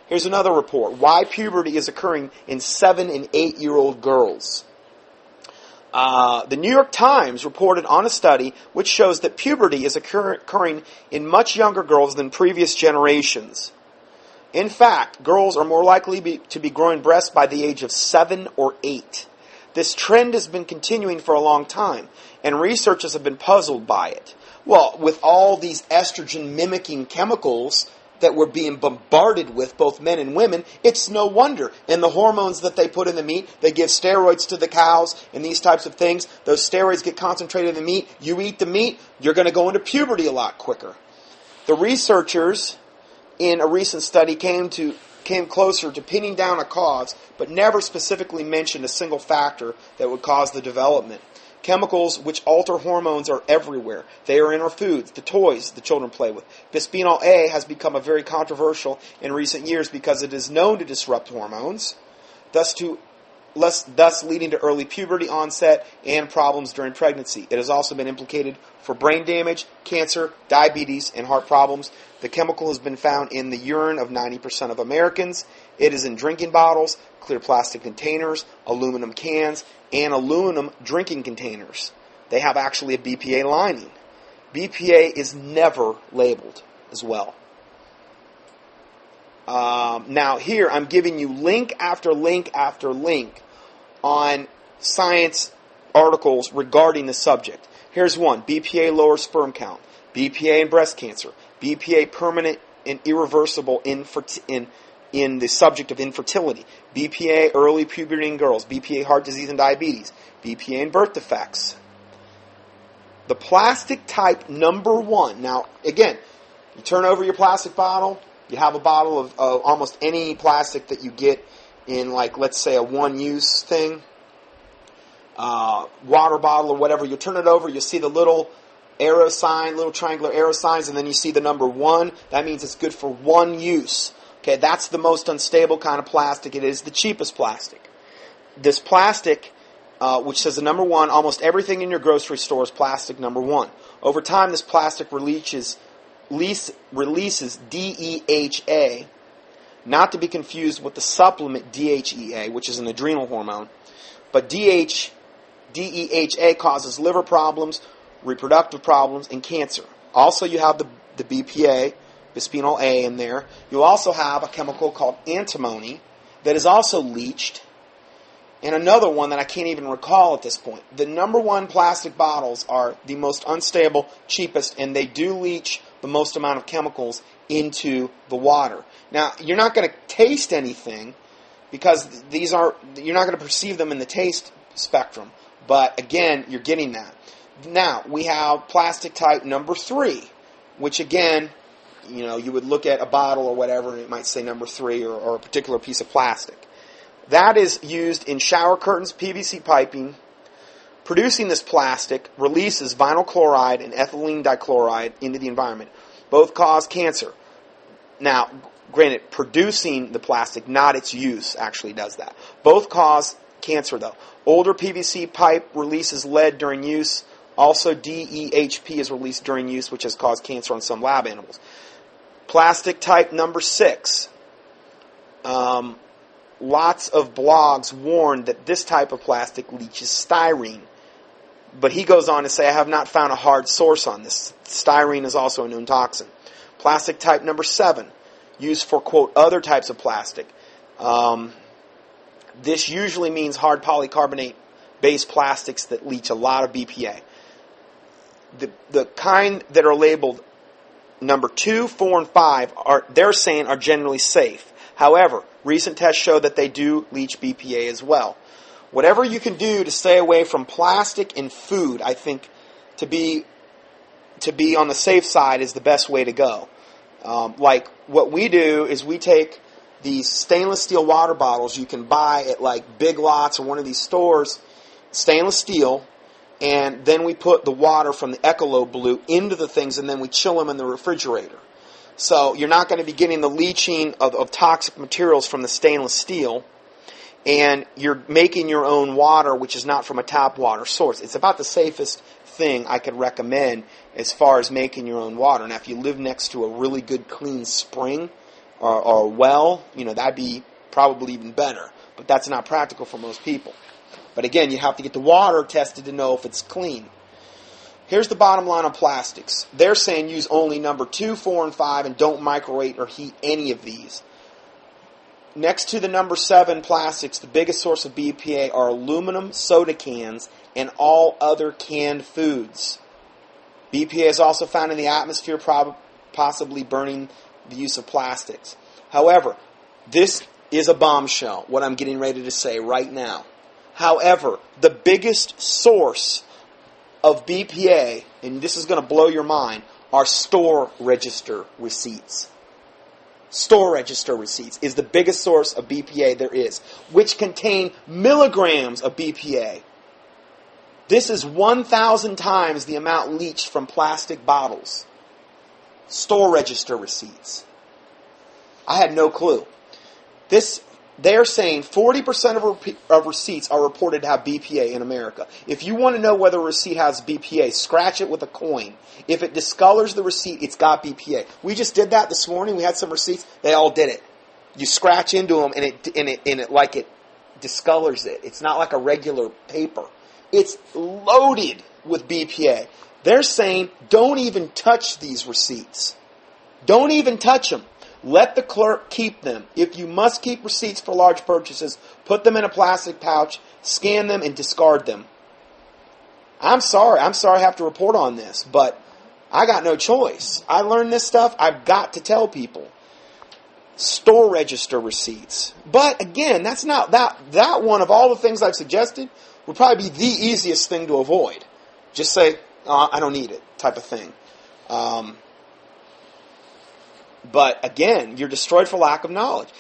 Here's another report. Why puberty is occurring in 7 and 8-year-old girls. The New York Times reported on a study which shows that puberty is occurring in much younger girls than previous generations. In fact, girls are more likely to be growing breasts by the age of 7 or 8. This trend has been continuing for a long time, and researchers have been puzzled by it. Well, with all these estrogen-mimicking chemicals that we're being bombarded with, both men and women, it's no wonder. And the hormones that they put in the meat, they give steroids to the cows and these types of things. Those steroids get concentrated in the meat. You eat the meat, you're going to go into puberty a lot quicker. The researchers in a recent study came closer to pinning down a cause, but never specifically mentioned a single factor that would cause the development. Chemicals which alter hormones are everywhere. They are in our foods, the toys the children play with. Bisphenol A has become a very controversial in recent years because it is known to disrupt hormones, thus leading to early puberty onset and problems during pregnancy. It has also been implicated for brain damage, cancer, diabetes, and heart problems. The chemical has been found in the urine of 90% of Americans. It is in drinking bottles, clear plastic containers, aluminum cans, and aluminum drinking containers. They have actually a BPA lining. BPA is never labeled as well. Now here I'm giving you link after link after link on science articles regarding the subject. Here's one. BPA lowers sperm count. BPA in breast cancer. BPA permanent and irreversible in the subject of infertility. BPA early puberty in girls. BPA heart disease and diabetes. BPA in birth defects. The plastic type number 1. Now, again, you turn over your plastic bottle. You have a bottle of almost any plastic that you get in, like, let's say, a one-use thing. Water bottle or whatever. You turn it over, you see the little arrow sign, little triangular arrow signs, and then you see the number 1. That means it's good for one use. Okay, that's the most unstable kind of plastic. It is the cheapest plastic. This plastic, which says the number 1, almost everything in your grocery store is plastic number 1. Over time, this plastic releases DEHA, not to be confused with the supplement DHEA, which is an adrenal hormone. But DEHA causes liver problems, reproductive problems, and cancer. Also, you have the BPA, bisphenol A, in there. You also have a chemical called antimony that is also leached, and another one that I can't even recall at this point. The number 1 plastic bottles are the most unstable, cheapest, and they do leach the most amount of chemicals into the water. Now, you're not going to taste anything because you're not going to perceive them in the taste spectrum. But again, you're getting that. Now, we have plastic type number 3, which again, you would look at a bottle or whatever and it might say number 3 or a particular piece of plastic. That is used in shower curtains, PVC piping. Producing this plastic releases vinyl chloride and ethylene dichloride into the environment. Both cause cancer. Now, granted, producing the plastic, not its use, actually does that. Both cause cancer, though. Older PVC pipe releases lead during use. Also, DEHP is released during use, which has caused cancer on some lab animals. Plastic type number 6. Lots of blogs warn that this type of plastic leaches styrene. But he goes on to say, I have not found a hard source on this. Styrene is also a known toxin. Plastic type number 7, used for, quote, other types of plastic. This usually means hard polycarbonate-based plastics that leach a lot of BPA. The kind that are labeled number 2, 4, and 5, they're saying are generally safe. However, recent tests show that they do leach BPA as well. Whatever you can do to stay away from plastic and food, I think, to be on the safe side is the best way to go. Like what we do is we take these stainless steel water bottles you can buy at like Big Lots or one of these stores, stainless steel, and then we put the water from the Ecolo Blue into the things and then we chill them in the refrigerator. So you're not going to be getting the leaching of toxic materials from the stainless steel, and you're making your own water, which is not from a tap water source. It's about the safest thing I could recommend as far as making your own water. Now, if you live next to a really good clean spring, or well, that'd be probably even better. But that's not practical for most people. But again, you have to get the water tested to know if it's clean. Here's the bottom line on plastics. They're saying use only number 2, 4, and 5 and don't microwave or heat any of these. Next to the number 7 plastics, the biggest source of BPA are aluminum soda cans and all other canned foods. BPA is also found in the atmosphere, possibly burning the use of plastics. However, this is a bombshell, what I'm getting ready to say right now. However, the biggest source of BPA, and this is going to blow your mind, are store register receipts. Store register receipts is the biggest source of BPA there is, which contain milligrams of BPA. This is 1,000 times the amount leached from plastic bottles. Store register receipts. I had no clue. They're saying 40% of receipts are reported to have BPA in America. If you want to know whether a receipt has BPA, scratch it with a coin. If it discolors the receipt, it's got BPA. We just did that this morning. We had some receipts. They all did it. You scratch into them, and it discolors it. It's not like a regular paper. It's loaded with BPA. They're saying don't even touch these receipts. Don't even touch them. Let the clerk keep them. If you must keep receipts for large purchases, put them in a plastic pouch, scan them, and discard them. I'm sorry I have to report on this, but I got no choice. I learned this stuff. I've got to tell people. Store register receipts. But again, that's not that one of all the things I've suggested would probably be the easiest thing to avoid. Just say, I don't need it, type of thing. But again, you're destroyed for lack of knowledge.